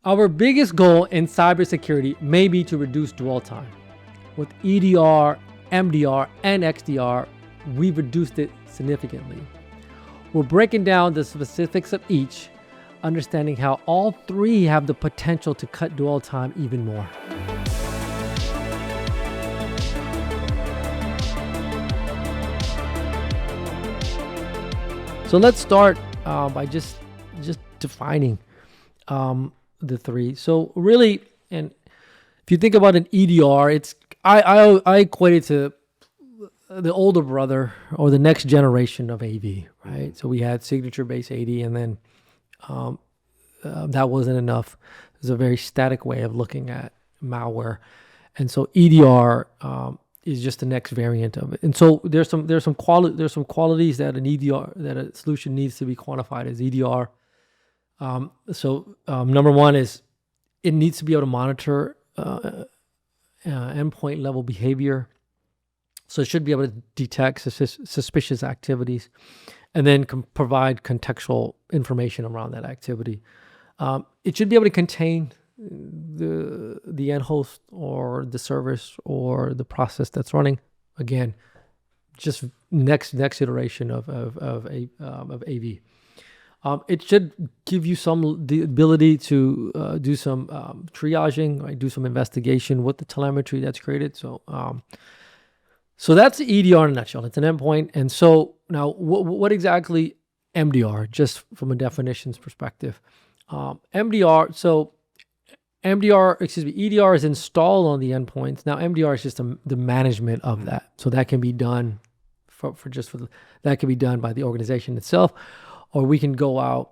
Our biggest goal in cybersecurity may be to reduce dwell time. With EDR, MDR, and XDR, we've reduced it significantly. We're breaking down the specifics of each, understanding how all three have the potential to cut dwell time even more. So let's start by just defining the three. So really, and if you think about an EDR, I equate it to the older brother or the next generation of AV, right? So we had signature-based AD, and then that wasn't enough. It was a very static way of looking at malware, and so EDR is just the next variant of it. And so there's some qualities that an EDR, that a solution needs to be quantified as EDR. Number one is it needs to be able to monitor endpoint level behavior. So it should be able to detect suspicious activities and then provide contextual information around that activity. It should be able to contain the end host or the service or the process that's running. Again, just next iteration of AV. It should give you the ability to do some triaging, right? Do some investigation with the telemetry that's created. So that's the EDR in a nutshell. It's an endpoint. And so now what exactly MDR, just from a definitions perspective? EDR is installed on the endpoints. Now MDR is just the management of that. So that can be done that can be done by the organization itself, or we can go out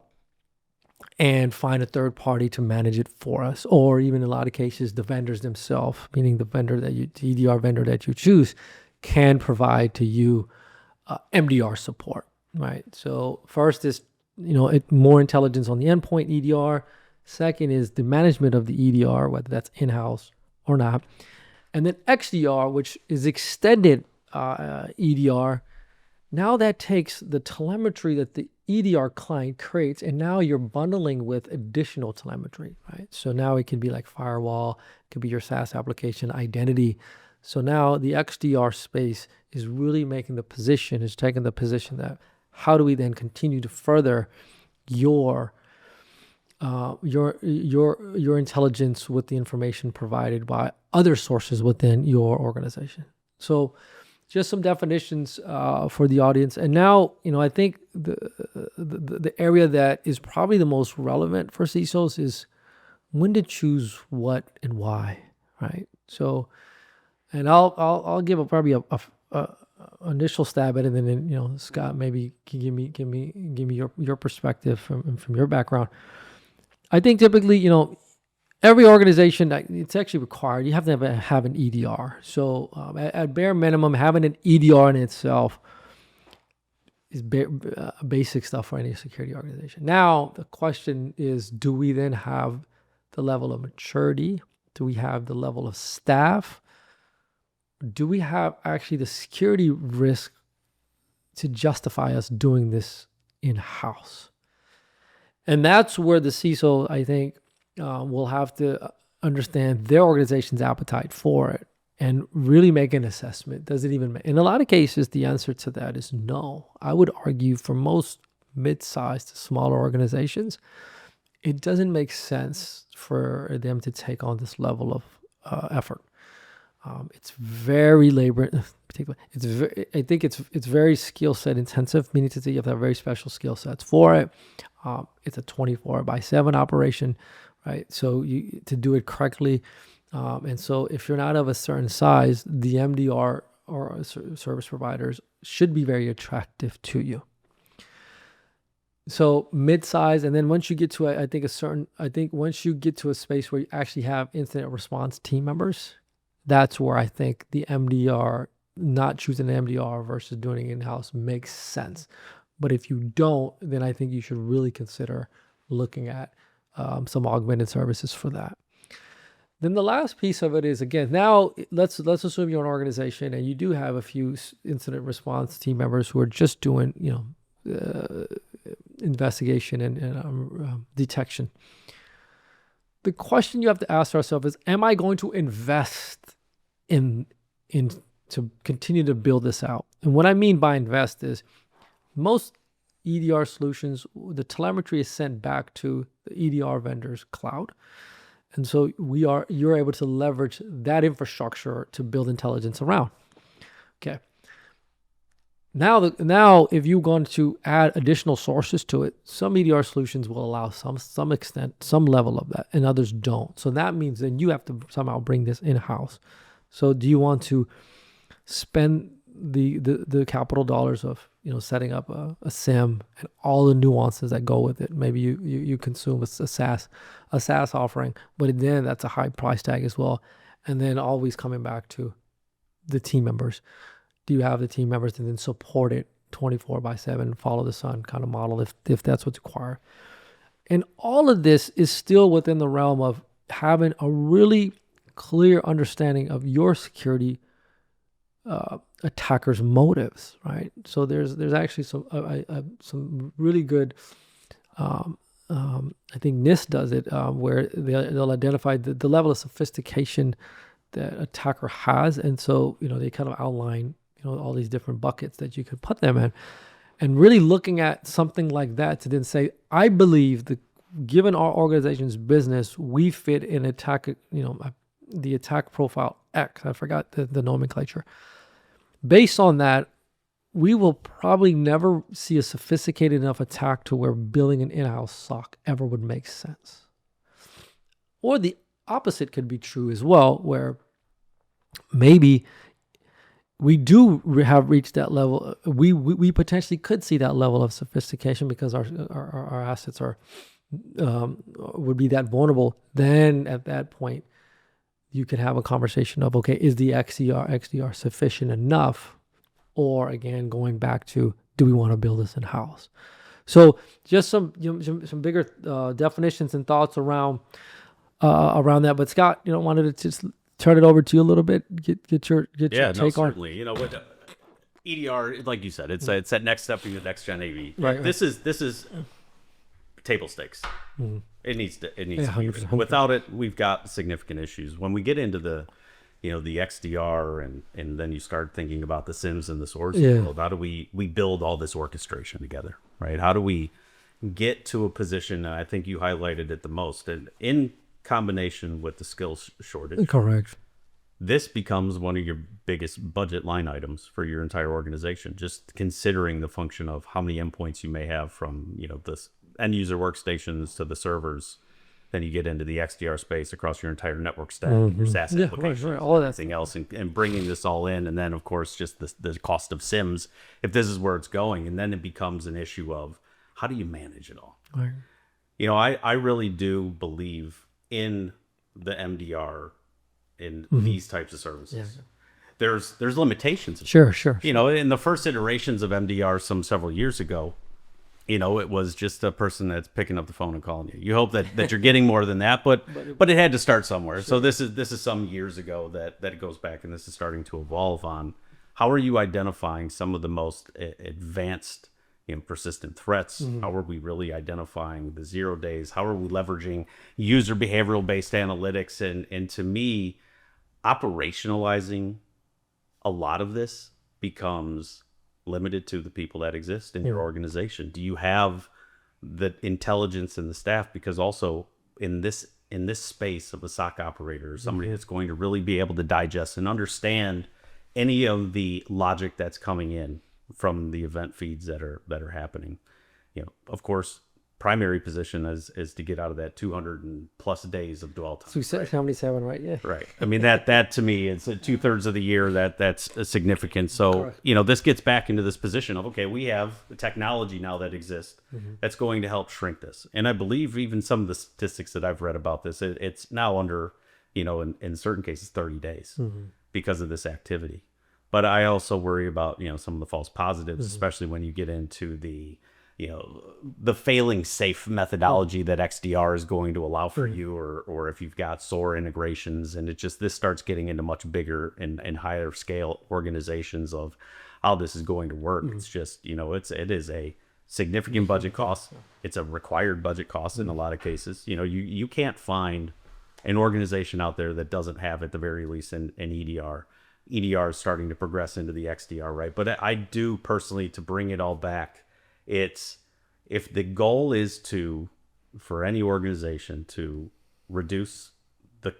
and find a third party to manage it for us, or even in a lot of cases, the vendors themselves, meaning the EDR vendor that you choose, can provide to you MDR support, right? So first is, more intelligence on the endpoint EDR. Second is the management of the EDR, whether that's in-house or not. And then XDR, which is extended EDR. Now that takes the telemetry that the EDR client creates, and now you're bundling with additional telemetry, right? So now it can be like firewall, it could be your SaaS application identity. So now the XDR space is really taking the position that how do we then continue to further your intelligence with the information provided by other sources within your organization. So just some definitions for the audience. And now, I think the area that is probably the most relevant for CISOs is when to choose what and why, right? So, and I'll give probably a initial stab at it, and then Scott maybe can give me your perspective from your background. I think typically, every organization, it's actually required. You have to have an EDR. So at bare minimum, having an EDR in itself is basic stuff for any security organization. Now, the question is, do we then have the level of maturity? Do we have the level of staff? Do we have actually the security risk to justify us doing this in-house? And that's where the CISO, I think, will have to understand their organization's appetite for it and really make an assessment. Does it even in a lot of cases, the answer to that is no. I would argue for most mid-sized to smaller organizations, it doesn't make sense for them to take on this level of effort. It's very labor, particularly. I think it's very skill set intensive, meaning to say you have to have very special skill sets for it. It's a 24/7 operation, right? So to do it correctly, and so if you're not of a certain size, the MDR or service providers should be very attractive to you. So mid-size, and then once you get to once you get to a space where you actually have incident response team members, that's where I think the MDR, not choosing an MDR versus doing it in-house, makes sense. But if you don't, then I think you should really consider looking at some augmented services for that. Then the last piece of it is, again, now let's assume you're an organization and you do have a few incident response team members who are just doing, investigation and detection. the question you have to ask yourself is, am I going to invest in to continue to build this out? And what I mean by invest is most EDR solutions, the telemetry is sent back to the EDR vendor's cloud. And so you're able to leverage that infrastructure to build intelligence around. Okay. Now, if you're going to add additional sources to it, some EDR solutions will allow some extent, some level of that, and others don't. So that means then you have to somehow bring this in-house. So do you want to spend the capital dollars of setting up a SIM and all the nuances that go with it? Maybe you consume a SaaS offering, but then that's a high price tag as well. And then always coming back to the team members. Do you have the team members to then support it 24/7, follow the sun kind of model if that's what's required? And all of this is still within the realm of having a really clear understanding of your security attackers' motives, right? So there's actually some really good, I think NIST does it, where they'll identify the level of sophistication that attacker has, and so they kind of outline all these different buckets that you could put them in, and really looking at something like that to then say, I believe that given our organization's business, we fit in attack, the attack profile X. I forgot the nomenclature. Based on that, we will probably never see a sophisticated enough attack to where building an in-house SOC ever would make sense. Or the opposite could be true as well, where maybe we do have reached that level. We potentially could see that level of sophistication because our assets would be that vulnerable. Then at that point, you could have a conversation of, okay, is the XDR sufficient enough? Or again, going back to, do we want to build this in house? So just some bigger definitions and thoughts around that. But Scott, wanted to just turn it over to you a little bit, get your take on. Certainly. With EDR, like you said, it's that next step in the next gen AV. Right. This is table stakes. Mm-hmm. It needs to be. 100%. Without it, we've got significant issues. When we get into the XDR and then you start thinking about the SIMs and the source world, how do we build all this orchestration together, right? How do we get to a position, I think you highlighted it the most, and in combination with the skills shortage. Correct. This becomes one of your biggest budget line items for your entire organization, just considering the function of how many endpoints you may have from, this end user workstations to the servers. Then you get into the XDR space across your entire network stack, your SaaS applications, right. All of that, everything else, and bringing this all in. And then, of course, just the cost of SIMs, if this is where it's going. And then it becomes an issue of, how do you manage it all? Right. I really do believe in the MDR in these types of services. There's limitations. Sure. In the first iterations of MDR several years ago, it was just a person that's picking up the phone and calling you. You hope that you're getting more than that, but it had to start somewhere. Sure. So this is some years ago that it goes back, and this is starting to evolve on how are you identifying some of the most advanced persistent threats. How are we really identifying the 0 days? How are we leveraging user behavioral based analytics? And to me, operationalizing a lot of this becomes limited to the people that exist in your organization. Do you have the intelligence and the staff? Because also in this space of a SOC operator, somebody that's going to really be able to digest and understand any of the logic that's coming in from the event feeds that are happening. Of course, primary position is to get out of that 200+ days of dwell time. So we said 77, right? Yeah. Right. I mean, that to me, it's 2/3 of the year that's significant. So, this gets back into this position of, okay, we have the technology now that exists that's going to help shrink this. And I believe even some of the statistics that I've read about this, it's now under, in certain cases, 30 days because of this activity. But I also worry about, some of the false positives, especially when you get into the failing safe methodology that XDR is going to allow for you, or if you've got SOAR integrations, and this starts getting into much bigger and higher scale organizations of how this is going to work. It's just, it is a significant budget costs. It's a required budget cost in a lot of cases. You can't find an organization out there that doesn't have at the very least an EDR. EDR is starting to progress into the XDR, right? But I do personally, to bring it all back, it's if the goal is for any organization to reduce the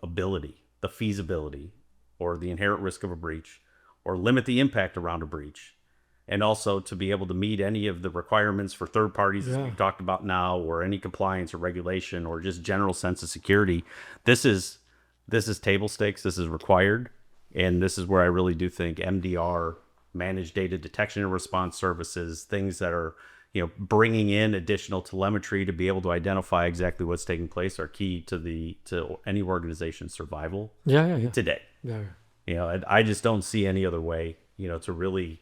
ability, the feasibility, or the inherent risk of a breach, or limit the impact around a breach, and also to be able to meet any of the requirements for third parties as we've talked about now, or any compliance or regulation, or just general sense of security, this is table stakes. This is required. And this is where I really do think MDR, managed data detection and response services, things that are, bringing in additional telemetry to be able to identify exactly what's taking place, are key to any organization's survival. Today. I just don't see any other way, to really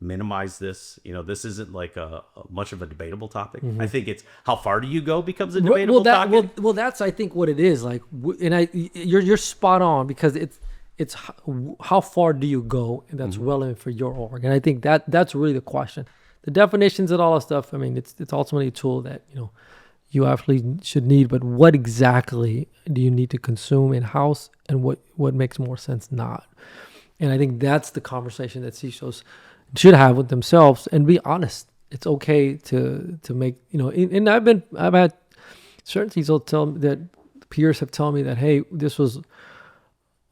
minimize this. This isn't like a much of a debatable topic. I think it's how far do you go becomes a debatable topic. Well, that's I think what it is. Like, and you're spot on, because it's how far do you go, and that's relevant for your org. And I think that's really the question. The definitions and all that stuff, I mean, it's ultimately a tool that you actually should need, but what exactly do you need to consume in-house, and what makes more sense not? And I think that's the conversation that CISOs should have with themselves, and be honest. It's okay to make, and I've had certain CISOs tell me, that peers have told me that, hey, this was,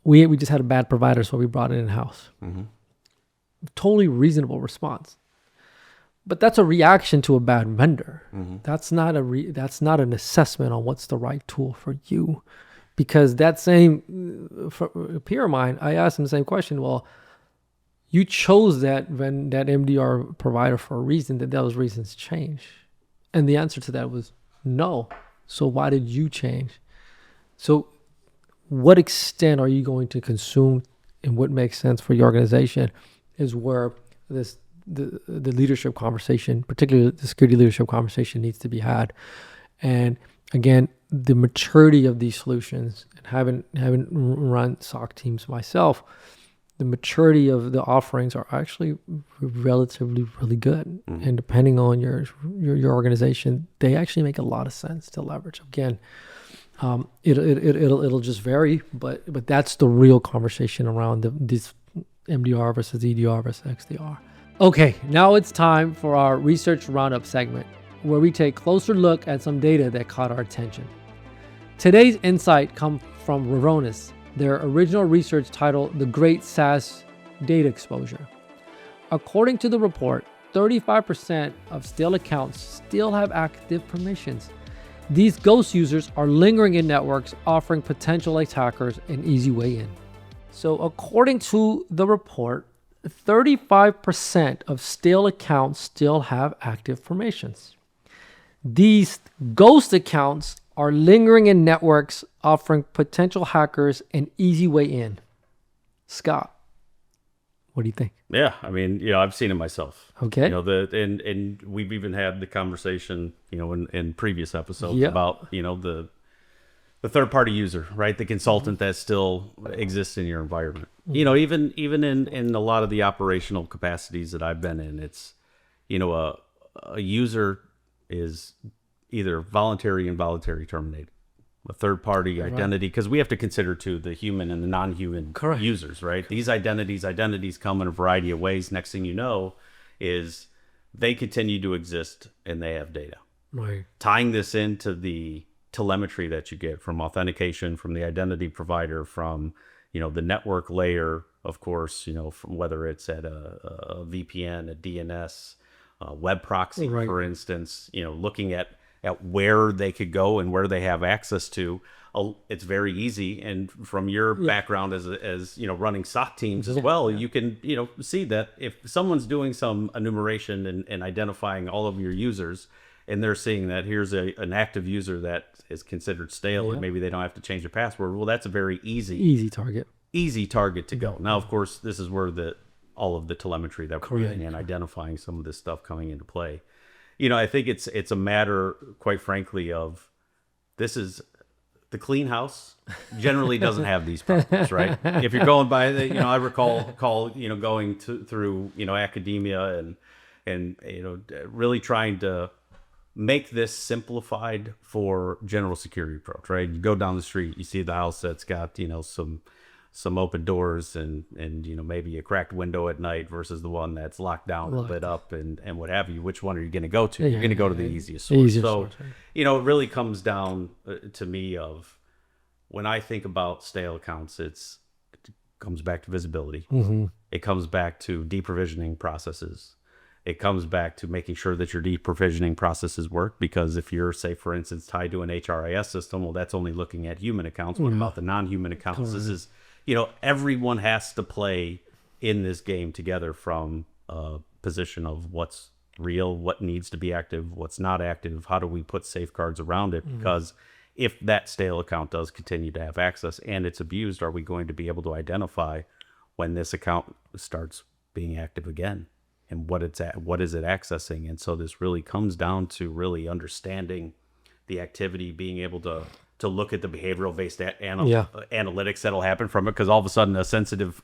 we just had a bad provider, so we brought it in-house. Totally reasonable response. But that's a reaction to a bad vendor. That's not an assessment on what's the right tool for you. Because that same peer of mine, I asked him the same question. Well, you chose that MDR provider for a reason. Did those reasons change? And the answer to that was no. So why did you change? So what extent are you going to consume, and what makes sense for your organization is where the leadership conversation, particularly the security leadership conversation, needs to be had. And again, the maturity of these solutions, and having run SOC teams myself, the maturity of the offerings are actually relatively really good. And depending on your organization, they actually make a lot of sense to leverage. Again, it'll just vary, but that's the real conversation around this MDR versus EDR versus XDR. Okay, now it's time for our research roundup segment, where we take a closer look at some data that caught our attention. Today's insight comes from Varonis, their original research titled The Great SaaS Data Exposure. According to the report, 35% of stale accounts still have active permissions. These ghost users are lingering in networks, offering potential attackers an easy way in. So according to the report, 35% of stale accounts still have active permissions. These ghost accounts are lingering in networks, offering potential hackers an easy way in. Scott, what do you think? Yeah, I mean, I've seen it myself. Okay. And we've even had the conversation, in previous episodes about, the third-party user, right? The consultant that still exists in your environment. Even in a lot of the operational capacities that I've been in, it's, a user is either voluntary, involuntary terminated. A third-party identity, because we have to consider too the human and the non-human users, right? These identities come in a variety of ways. Next thing you know is they continue to exist and they have data. Right. Tying this into the telemetry that you get from authentication, from the identity provider, from the network layer, of course, from whether it's at a VPN, a DNS, a web proxy, for instance, looking at where they could go and where they have access to. It's very easy. And from your background as running SOC teams as well, you can see that if someone's doing some enumeration and identifying all of your users, and they're seeing that here's an active user that is considered stale, and maybe they don't have to change their password. Well, that's a very easy target to go. Now, of course, this is where all of the telemetry that we're getting and identifying some of this stuff coming into play. I think it's a matter, quite frankly, of this is the clean house generally doesn't have these problems, right? If you're going by I recall going through academia and really trying to make this simplified for general security approach, right? You go down the street, you see the house that's got, some open doors and maybe a cracked window at night versus the one that's locked down and lit up and what have you. Which one are you going to go to? You're going to go to the easiest source. So, it really comes down to me of when I think about stale accounts, it comes back to visibility. It comes back to deprovisioning processes. It comes back to making sure that your deprovisioning processes work, because if you're, say, for instance, tied to an HRIS system, well, that's only looking at human accounts. What about the non-human accounts? This is, everyone has to play in this game together from a position of what's real, what needs to be active, what's not active, how do we put safeguards around it? Because if that stale account does continue to have access and it's abused, are we going to be able to identify when this account starts being active again? And what is it accessing? And so this really comes down to really understanding the activity, being able to look at the behavioral based analytics that'll happen from it, because all of a sudden a sensitive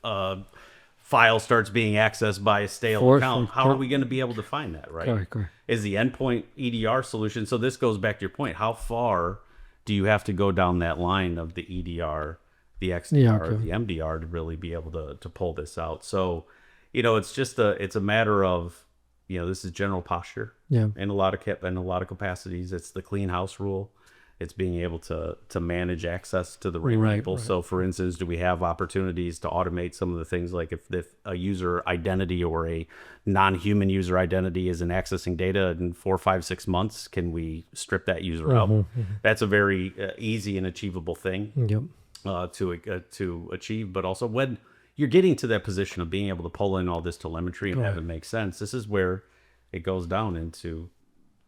file starts being accessed by a stale account. How are we going to be able to find that, right? Correct. Is the endpoint EDR solution? So this goes back to your point. How far do you have to go down that line of the EDR, the XDR, or the MDR to really be able to pull this out? So it's a matter of, this is general posture. In a lot of capacities. It's the clean house rule. It's being able to manage access to the right people. Right. So for instance, do we have opportunities to automate some of the things, like if a user identity or a non-human user identity isn't accessing data in 4, 5, 6 months, can we strip that user out? That's a very easy and achievable thing to achieve. But also when you're getting to that position of being able to pull in all this telemetry and have it make sense, this is where it goes down into,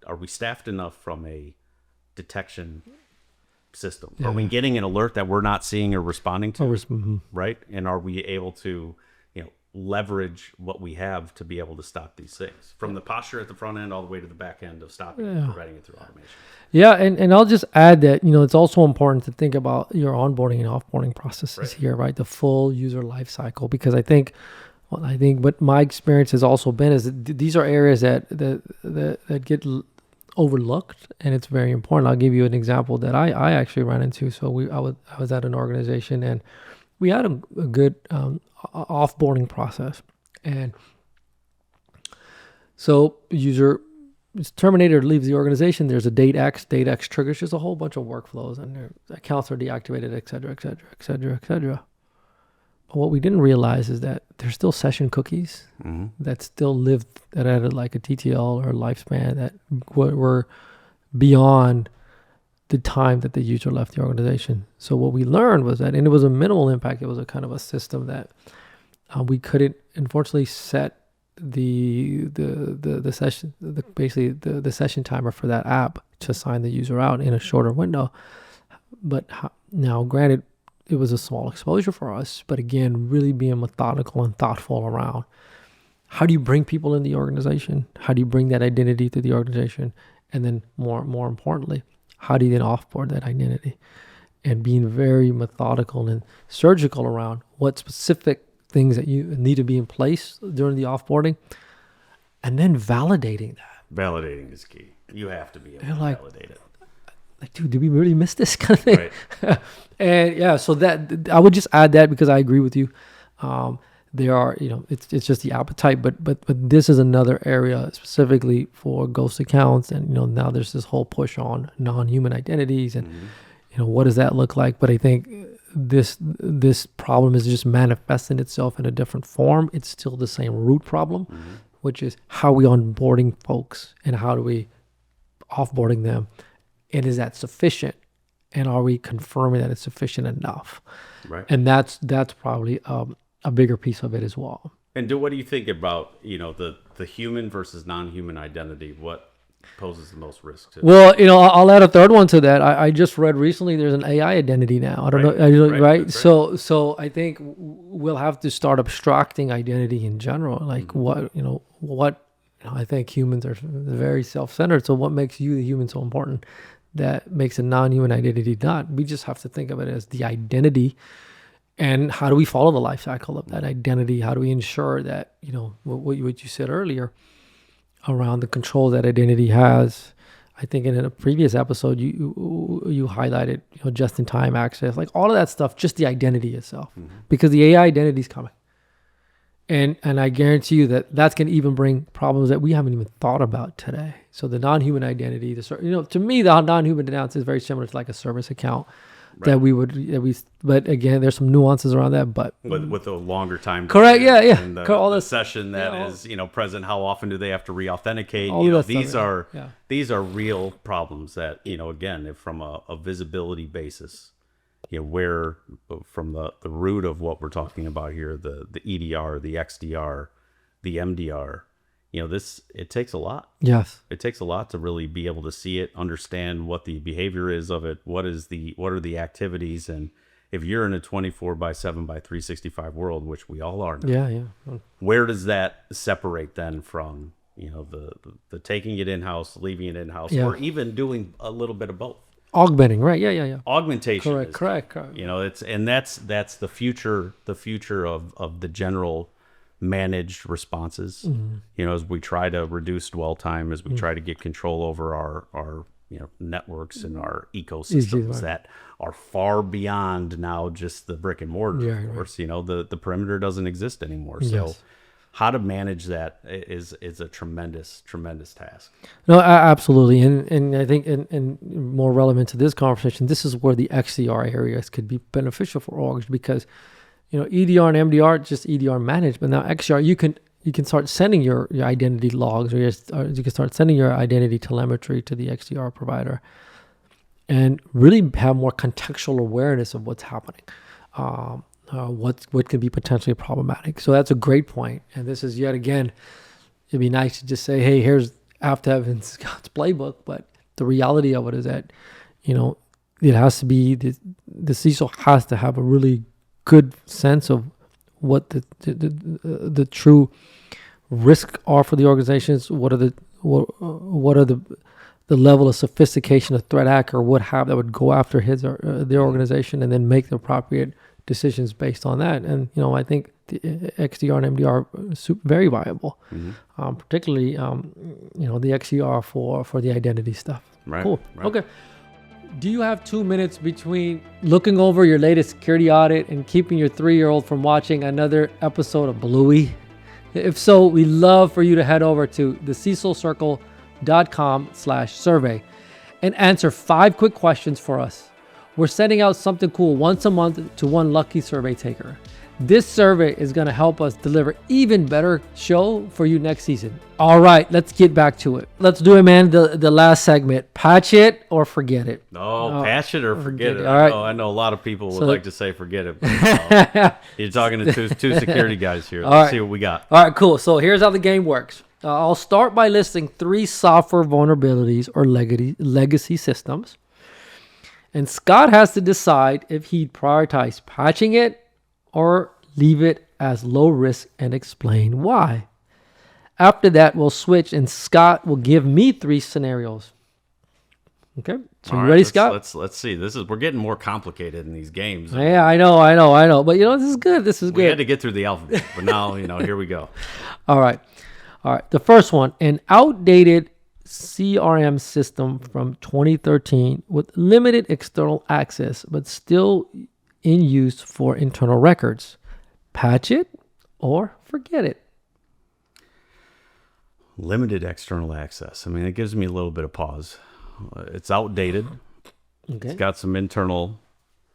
are we staffed enough from a detection system? Are we getting an alert that we're not seeing or responding to? Right? And are we able to, leverage what we have to be able to stop these things, from the posture at the front end all the way to the back end of stopping and preventing it through automation? And I'll just add that, it's also important to think about your onboarding and offboarding processes here, right? The full user life cycle, because I think what my experience has also been is that these are areas that get overlooked, and it's very important. I'll give you an example that I actually ran into. So I was at an organization, and we had a good offboarding process, and so user is terminated or leaves the organization. There's a date X triggers just a whole bunch of workflows, and their accounts are deactivated, et cetera, et cetera, et cetera, et cetera. But what we didn't realize is that there's still session cookies that still live, that had like a TTL or a lifespan that were beyond the time that the user left the organization. So what we learned was that, and it was a minimal impact, it was a kind of a system that we couldn't, unfortunately, set the session, basically the session timer for that app to sign the user out in a shorter window. But now, granted, it was a small exposure for us, but again, really being methodical and thoughtful around how do you bring people in the organization? How do you bring that identity to the organization? And then more importantly, how do you then offboard that identity? And being very methodical and surgical around what specific things that you need to be in place during the offboarding, and then validating that. Validating is key. You have to be able to validate it. Like, dude, did we really miss this kind of thing? Right. And so that I would just add that, because I agree with you. There are, it's just the appetite, but this is another area specifically for ghost accounts, and now there's this whole push on non-human identities, and what does that look like? But I think this problem is just manifesting itself in a different form. It's still the same root problem, which is how we onboarding folks and how do we offboarding them, and is that sufficient? And are we confirming that it's sufficient enough? Right. And that's probably a bigger piece of it as well. And what do you think about, the human versus non-human identity? What poses the most risk to? Well, I'll add a third one to that. I just read recently there's an AI identity now. I don't know, right? So I think we'll have to start abstracting identity in general. Like what I think humans are very self-centered. So what makes you, the human, so important that makes a non-human identity not? We just have to think of it as the identity. And how do we follow the life cycle of that identity? How do we ensure that, what you said earlier, around the control that identity has. I think in a previous episode, you highlighted, just-in-time access, like all of that stuff, just the identity itself, because the AI identity is coming. And I guarantee you that that's going to even bring problems that we haven't even thought about today. So the non-human identity, to me, the non-human identity is very similar to like a service account that but again, there's some nuances around that, but with a longer time. Correct. Yeah. And the session that is, present. How often do they have to re-authenticate? These are real problems that, again, if from a visibility basis, where from the root of what we're talking about here, the EDR, the XDR, the MDR, it takes a lot. Yes. It takes a lot to really be able to see it, understand what the behavior is of it, what are the activities, and if you're in a 24/7/365 world, which we all are now, where does that separate then from, the taking it in-house, leaving it in-house, or even doing a little bit of both? Augmenting, right? Yeah. Augmentation. Correct. That's the future of the general managed responses. As we try to reduce dwell time, as we try to get control over our networks and our ecosystems that are far beyond now just the brick and mortar. Of course, the perimeter doesn't exist anymore. So how to manage that is a tremendous task. No, absolutely. And I think and more relevant to this conversation, this is where the XDR areas could be beneficial for orgs, because EDR and MDR, just EDR management. Now XDR, you can start sending your identity logs, or you can start sending your identity telemetry to the XDR provider, and really have more contextual awareness of what's happening, what could be potentially problematic. So that's a great point. And this is yet again, it'd be nice to just say, hey, here's Aftab and Scott's playbook, but the reality of it is that it has to be the CISO has to have a really good sense of what the true risks are for the organizations. What are the level of sophistication a threat actor would have that would go after his or their organization, and then make the appropriate decisions based on that. And I think the XDR and MDR are very viable, particularly the XDR for the identity stuff. Right. Cool. Right. Okay. Do you have 2 minutes between looking over your latest security audit and keeping your 3-year-old from watching another episode of Bluey? If so, we'd love for you to head over to thececilcircle.com/survey and answer 5 quick questions for us. We're sending out something cool once a month to one lucky survey taker. This survey is going to help us deliver even better show for you next season. All right, let's get back to it. Let's do it, man. The last segment, patch it or forget it. Patch it or forget it. All right. I know a lot of people would like to say forget it. But you're talking to two security guys here. Let's see what we got. All right, cool. So here's how the game works. I'll start by listing 3 software vulnerabilities or legacy systems. And Scott has to decide if he'd prioritize patching it or leave it as low risk and explain why. After that, we'll switch and Scott will give me 3 scenarios. Okay, so you ready, Scott? Let's see. We're getting more complicated in these games. Yeah, I know. But this is good. We had to get through the alphabet, but now here we go. All right. The first one, an outdated CRM system from 2013 with limited external access, but still in use for internal records. Patch it or forget it. Limited external access. It gives me a little bit of pause. It's outdated. Okay. It's got some internal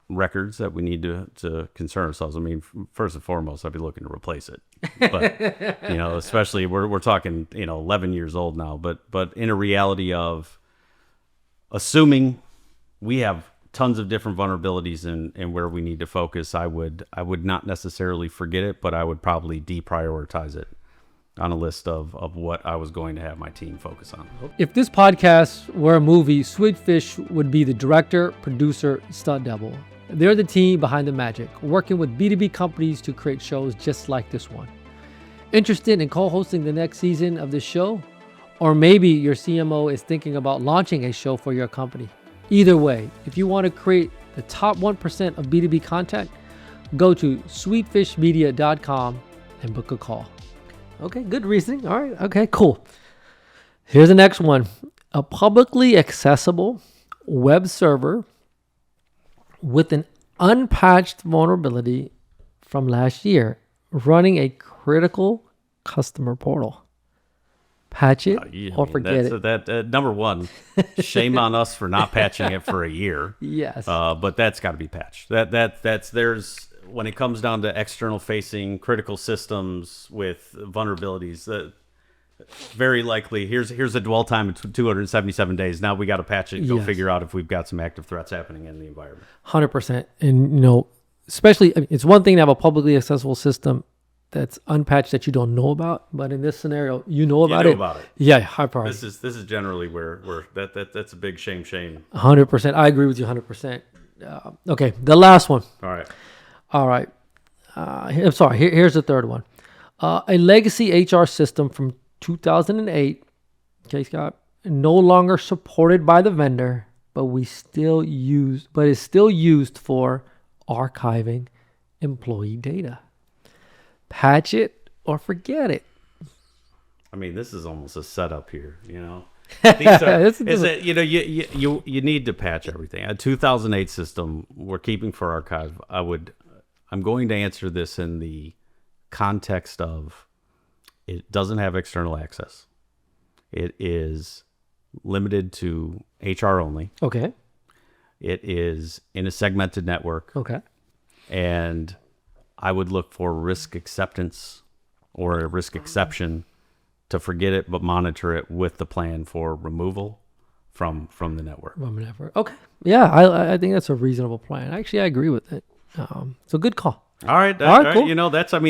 records that we need to concern ourselves. First and foremost, I'd be looking to replace it. But especially we're talking 11 years old now. But in a reality of assuming we have tons of different vulnerabilities and where we need to focus, I would not necessarily forget it, but I would probably deprioritize it on a list of what I was going to have my team focus on. If this podcast were a movie, Swordfish would be the director, producer, stunt double. They're the team behind the magic, working with B2B companies to create shows just like this one. Interested in co-hosting the next season of this show? Or maybe your CMO is thinking about launching a show for your company. Either way, if you want to create the top 1% of B2B content, go to sweetfishmedia.com and book a call. Okay, good reasoning. All right, okay, cool. Here's the next one. A publicly accessible web server with an unpatched vulnerability from last year running a critical customer portal. Patch it or forget it. That number one, shame on us for not patching it for a year. Yes. But that's got to be patched. There's when it comes down to external facing critical systems with vulnerabilities, very likely here's a dwell time of 277 days. Now we got to patch it and go figure out if we've got some active threats happening in the environment. 100%. And especially it's one thing to have a publicly accessible system that's unpatched that you don't know about, but in this scenario, you know about it. Yeah, high priority. This is generally where that's a big shame. 100%. I agree with you 100%. Okay, the last one. All right. I'm sorry. Here's the third one. A legacy HR system from 2008. Okay, Scott. No longer supported by the vendor, but is still used for archiving employee data. Patch it or forget it. I mean, this is almost a setup here, These are, you need to patch everything. A 2008 system we're keeping for archive. I'm going to answer this in the context of it doesn't have external access. It is limited to HR only. Okay. It is in a segmented network. Okay. And I would look for risk acceptance or a risk exception to forget it, but monitor it with the plan for removal from the network. Okay. Yeah, I think that's a reasonable plan. Actually, I agree with it. So good call. All right. Cool.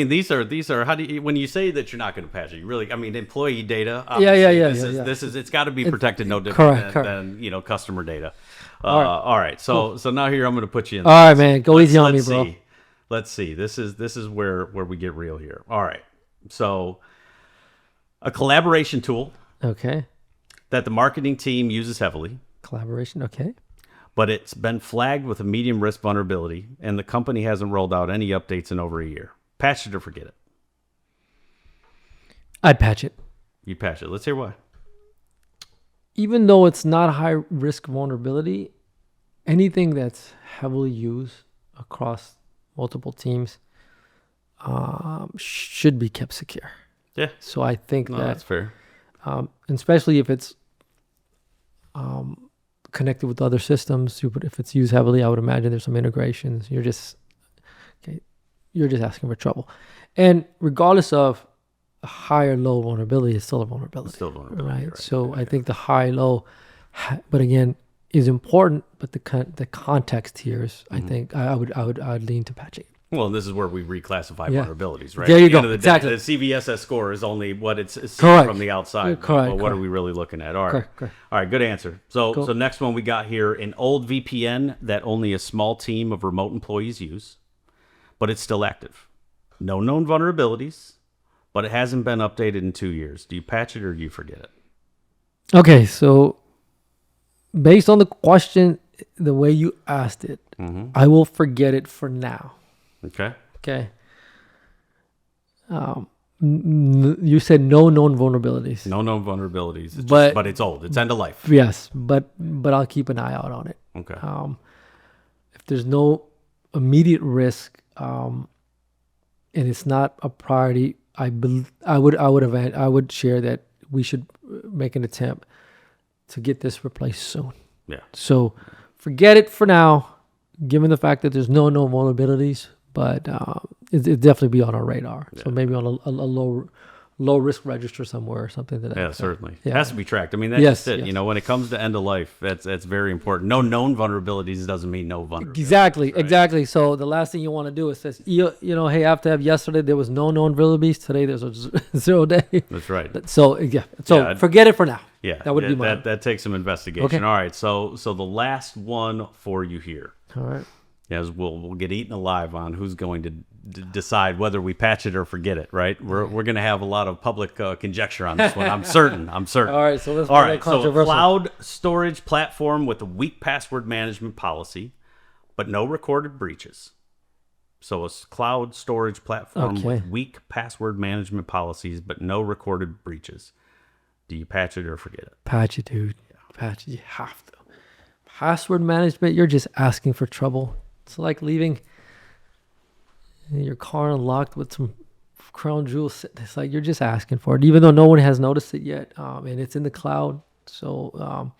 These are how do you, when you say that you're not going to patch it, you really, employee data. Yeah. This is it's got to be protected no different than customer data. All right. So now here I'm going to put you in. All right, man. Go easy on me, bro. Let's see. This is where we get real here. All right. So a collaboration tool. Okay. That the marketing team uses heavily. Collaboration. Okay. But it's been flagged with a medium risk vulnerability, and the company hasn't rolled out any updates in over a year. Patch it or forget it. I'd patch it. You patch it. Let's hear why. Even though it's not a high risk vulnerability, anything that's heavily used across multiple teams should be kept secure. Yeah. So I think that's fair. Especially if it's connected with other systems. If it's used heavily, I would imagine there's some integrations. You're just asking for trouble. And regardless of a high or low vulnerability, it's still a vulnerability. Right? So I think the high, low, but again, is important. But the context here is, I think, I'd lean to patching. Well, and this is where we reclassify vulnerabilities, right? There you go. Exactly. The CVSS score is only what it's seen from the outside. Correct. But what are we really looking at? All right. Correct. All right. Good answer. So next one we got here, an old VPN that only a small team of remote employees use, but it's still active. No known vulnerabilities, but it hasn't been updated in 2 years. Do you patch it or do you forget it? Okay. So based on the question, the way you asked it, I will forget it for now. Okay. You said no known vulnerabilities. No known vulnerabilities. But it's old. It's end of life. Yes, but I'll keep an eye out on it. Okay. If there's no immediate risk, and it's not a priority, I would share that we should make an attempt to get this replaced soon. Yeah. So forget it for now, given the fact that there's no known vulnerabilities. But it definitely be on our radar. Yeah. So maybe on a low risk register somewhere or something that. Yeah, certainly. Yeah. It has to be tracked. I mean, that's just it. Yes. When it comes to end of life, that's very important. No known vulnerabilities doesn't mean no vulnerabilities. Exactly. So the last thing you want to do is says, hey, Aftab, yesterday there was no known vulnerabilities. Today there's a 0 day. That's right. So forget it for now. Yeah, that would be my. That takes some investigation. Okay. All right. So the last one for you here. All right. As we'll get eaten alive on who's going to decide whether we patch it or forget it, right? We're going to have a lot of public conjecture on this one. I'm certain. All right, so let's controversial. So cloud storage platform with a weak password management policy, but no recorded breaches. So a cloud storage platform with weak password management policies, but no recorded breaches. Do you patch it or forget it? Patch it, dude. Patch it. You have to. Password management, you're just asking for trouble. It's like leaving your car unlocked with some crown jewels. It's like you're just asking for it, even though no one has noticed it yet. And it's in the cloud, so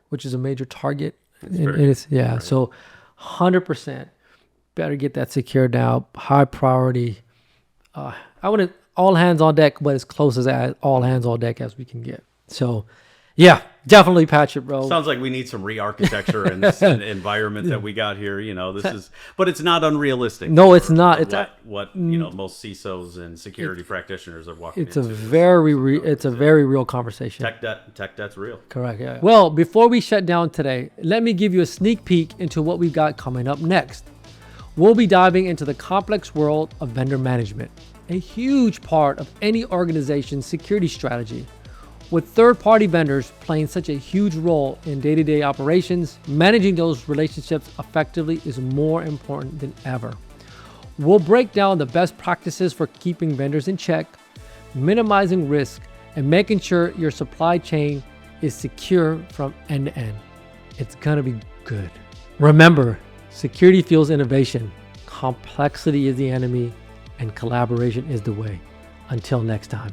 which is a major target. So 100% better get that secured now. High priority. I wouldn't all hands on deck, but as close as all hands on deck as we can get. So, yeah, definitely patch it, bro. Sounds like we need some re-architecture in this environment that we got here. But it's not unrealistic. No, it's not. It's what most CISOs and security practitioners are walking It's into. it's a very real conversation. Tech debt's real. Correct. Yeah. Well, before we shut down today, let me give you a sneak peek into what we've got coming up next. We'll be diving into the complex world of vendor management, a huge part of any organization's security strategy. With third-party vendors playing such a huge role in day-to-day operations, managing those relationships effectively is more important than ever. We'll break down the best practices for keeping vendors in check, minimizing risk, and making sure your supply chain is secure from end to end. It's gonna be good. Remember, security fuels innovation, complexity is the enemy, and collaboration is the way. Until next time.